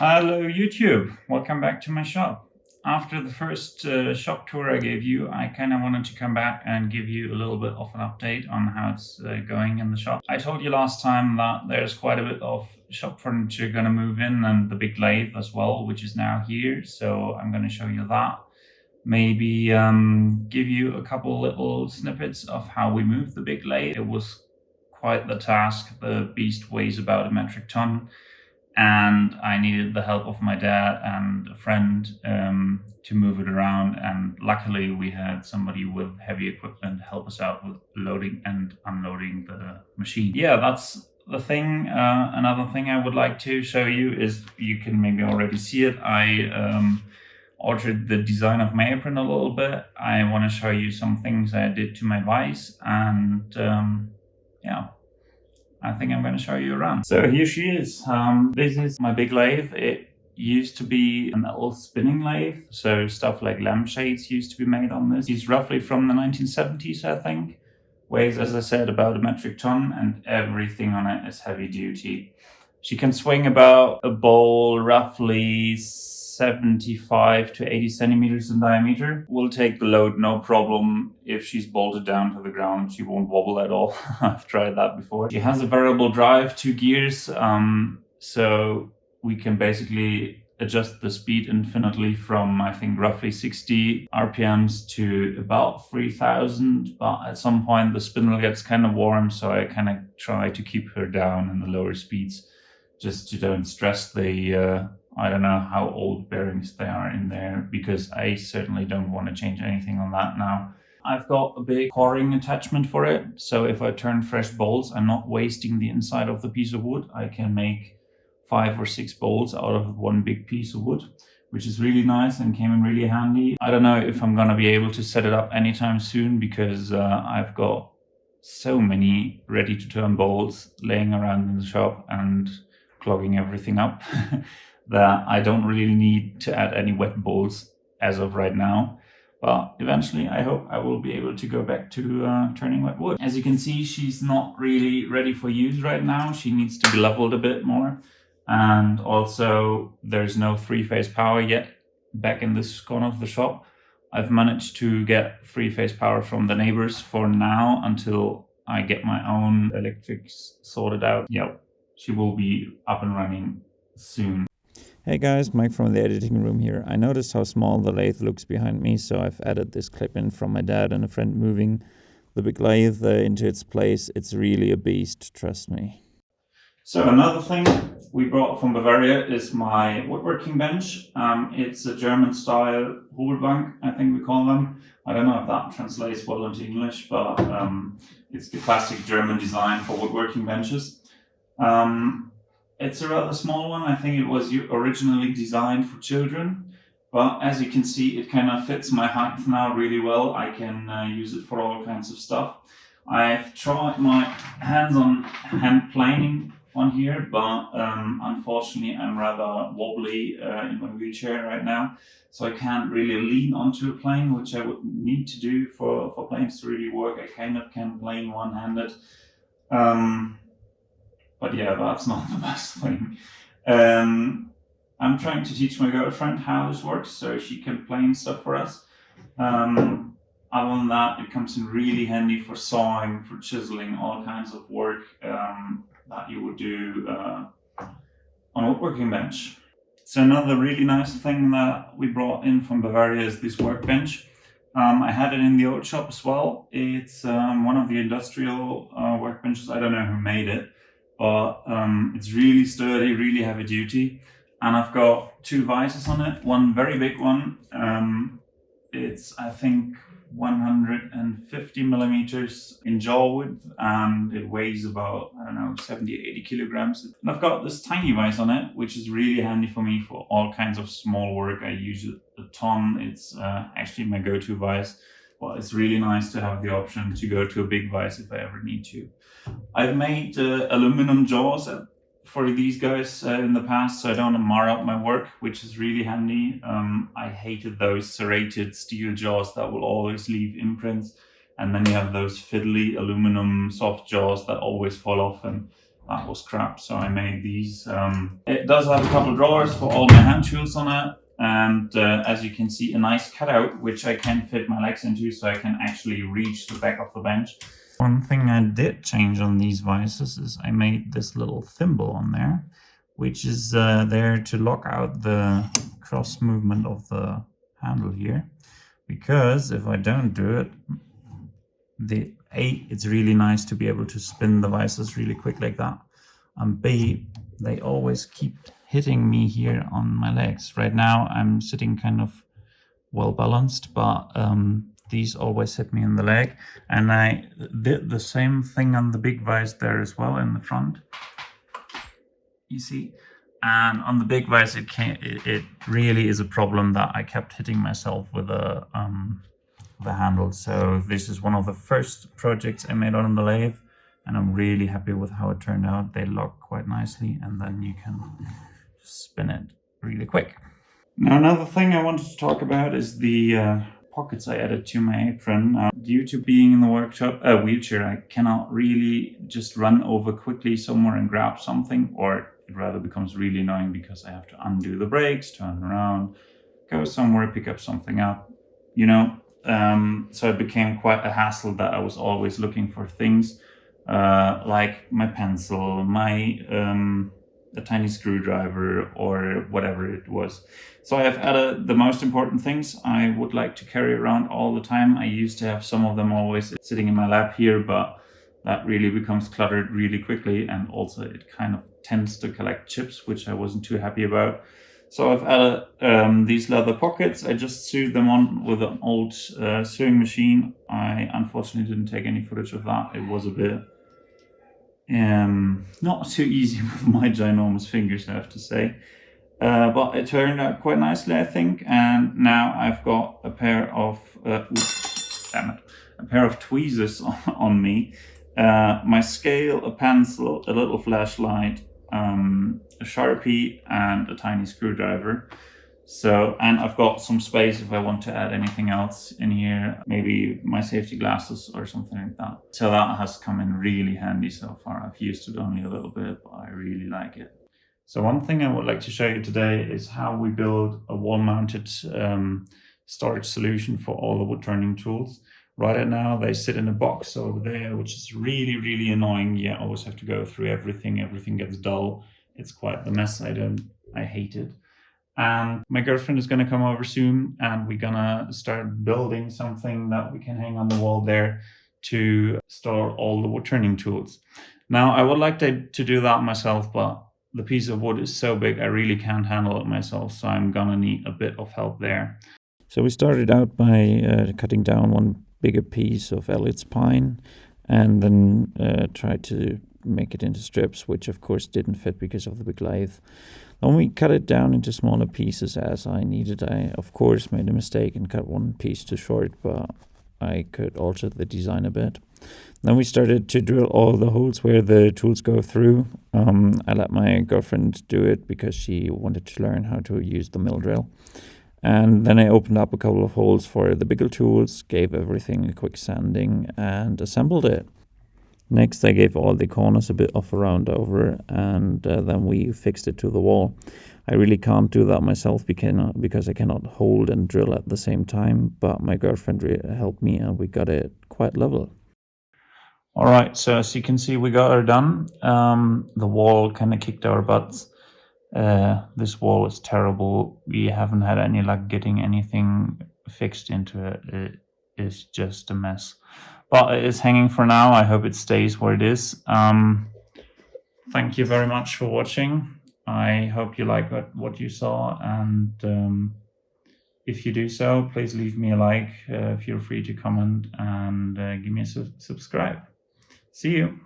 Hello YouTube, welcome back to my shop. After the first shop tour I gave you, I kind of wanted to come back and give you a little bit of an update on how it's going in the shop. I told you last time that there's quite a bit of shop furniture gonna move in and the big lathe as well, which is now here, so I'm gonna show you that. Maybe give you a couple little snippets of how we moved the big lathe. It was quite the task. The beast weighs about a metric ton. And I needed the help of my dad and a friend to move it around. And luckily, we had somebody with heavy equipment help us out with loading and unloading the machine. Yeah, that's the thing. Another thing I would like to show you is, you can maybe already see it. I altered the design of my apron a little bit. I want to show you some things I did to my vise, and yeah. I think I'm going to show you around. So here she is. This is my big lathe. It used to be an old spinning lathe, so stuff like lampshades used to be made on this. It's roughly from the 1970s, I think. Weighs, as I said, about a metric ton, and everything on it is heavy duty. She can swing about a bowl roughly 75 to 80 centimeters in diameter. Will take the load no problem. If she's bolted down to the ground, she won't wobble at all. I've tried that before. She has a variable drive, 2 gears, so we can basically adjust the speed infinitely from, I think, roughly 60 RPMs to about 3000. But at some point the spindle gets kind of warm, so I kind of try to keep her down in the lower speeds, just to don't stress the I don't know how old bearings they are in there, because I certainly don't want to change anything on that now. I've got a big coring attachment for it, so if I turn fresh bolts, I'm not wasting the inside of the piece of wood. I can make 5 or 6 bolts out of one big piece of wood, which is really nice and came in really handy. I don't know if I'm gonna be able to set it up anytime soon, because I've got so many ready to turn bolts laying around in the shop and clogging everything up that I don't really need to add any wet bolts as of right now. But eventually I hope I will be able to go back to turning wet wood. As you can see, she's not really ready for use right now. She needs to be leveled a bit more. And also there's no 3-phase power yet back in this corner of the shop. I've managed to get 3-phase power from the neighbors for now until I get my own electrics sorted out. Yep, she will be up and running soon. Hey guys, Mike from the editing room here. I noticed how small the lathe looks behind me, so I've added this clip in from my dad and a friend moving the big lathe into its place. It's really a beast, trust me. So another thing we brought from Bavaria is my woodworking bench. It's a German style Woodbank, I think we call them. I don't know if that translates well into English, but it's the classic German design for woodworking benches. It's a rather small one. I think it was originally designed for children, but as you can see, it kind of fits my height now really well. I can use it for all kinds of stuff. I've tried my hands on hand planing on here, but unfortunately I'm rather wobbly in my wheelchair right now, so I can't really lean onto a plane, which I would need to do for planes to really work. I kind of can plane one-handed. But yeah, that's not the best thing. I'm trying to teach my girlfriend how this works so she can plane stuff for us. Other than that, it comes in really handy for sawing, for chiseling, all kinds of work that you would do on a woodworking bench. So another really nice thing that we brought in from Bavaria is this workbench. I had it in the old shop as well. It's one of the industrial workbenches. I don't know who made it, but it's really sturdy, really heavy duty. And I've got 2 vices on it, one very big one. It's, I think, 150 millimeters in jaw width, and it weighs about, I don't know, 70, 80 kilograms. And I've got this tiny vise on it, which is really handy for me for all kinds of small work. I use it a ton. It's actually my go-to vise. Well, it's really nice to have the option to go to a big vise if I ever need to. I've made aluminum jaws for these guys in the past, so I don't mar up my work, which is really handy. I hated those serrated steel jaws that will always leave imprints, and then you have those fiddly aluminum soft jaws that always fall off, and that was crap. So I made these. It does have a couple drawers for all my hand tools on it. And as you can see, a nice cutout, which I can fit my legs into so I can actually reach the back of the bench. One thing I did change on these vices is I made this little thimble on there, which is there to lock out the cross movement of the handle here. Because if I don't do it, it's really nice to be able to spin the vices really quick like that. And B, they always keep hitting me here on my legs. Right now I'm sitting kind of well balanced, but these always hit me in the leg. And I did the same thing on the big vise there as well in the front. You see? And on the big vise, it really is a problem that I kept hitting myself with the handle. So this is one of the first projects I made on the lathe, and I'm really happy with how it turned out. They lock quite nicely, and then you can spin it really quick. Now, another thing I wanted to talk about is the pockets I added to my apron. Due to being in the workshop, wheelchair, I cannot really just run over quickly somewhere and grab something, or it rather becomes really annoying because I have to undo the brakes, turn around, go somewhere, pick up something up, you know. So it became quite a hassle that I was always looking for things like my pencil, a tiny screwdriver, or whatever it was. So I have added the most important things I would like to carry around all the time. I used to have some of them always sitting in my lap here, but that really becomes cluttered really quickly, and also it kind of tends to collect chips, which I wasn't too happy about. So I've added these leather pockets. I just sewed them on with an old sewing machine. I unfortunately didn't take any footage of that. It was a bit not too easy with my ginormous fingers, I have to say. But it turned out quite nicely, I think. And now I've got a pair of a pair of tweezers on me, my scale, a pencil, a little flashlight, a Sharpie, and a tiny screwdriver. So, and I've got some space if I want to add anything else in here, maybe my safety glasses or something like that. So that has come in really handy so far. I've used it only a little bit, but I really like it. So one thing I would like to show you today is how we build a wall-mounted storage solution for all the wood turning tools. Right now they sit in a box over there, which is really, really annoying. You always have to go through everything. Everything gets dull. It's quite the mess. I hate it. And my girlfriend is going to come over soon, and we're going to start building something that we can hang on the wall there to store all the wood turning tools. Now, I would like to do that myself, but the piece of wood is so big, I really can't handle it myself, so I'm going to need a bit of help there. So we started out by cutting down one bigger piece of Elliot's pine, and then tried to make it into strips, which of course didn't fit because of the big lathe. Then we cut it down into smaller pieces as I needed. I, of course, made a mistake and cut one piece too short, but I could alter the design a bit. Then we started to drill all the holes where the tools go through. I let my girlfriend do it because she wanted to learn how to use the mill drill. And then I opened up a couple of holes for the bigger tools, gave everything a quick sanding, and assembled it. Next, I gave all the corners a bit of a round over, and then we fixed it to the wall. I really can't do that myself because I cannot hold and drill at the same time, but my girlfriend helped me and we got it quite level. All right, so as you can see, we got her done. The wall kind of kicked our butts. This wall is terrible. We haven't had any luck getting anything fixed into it. It is just a mess. But it is hanging for now. I hope it stays where it is. Thank you very much for watching. I hope you like what you saw, and if you do so, please leave me a like. Feel free to comment and give me a subscribe. See you.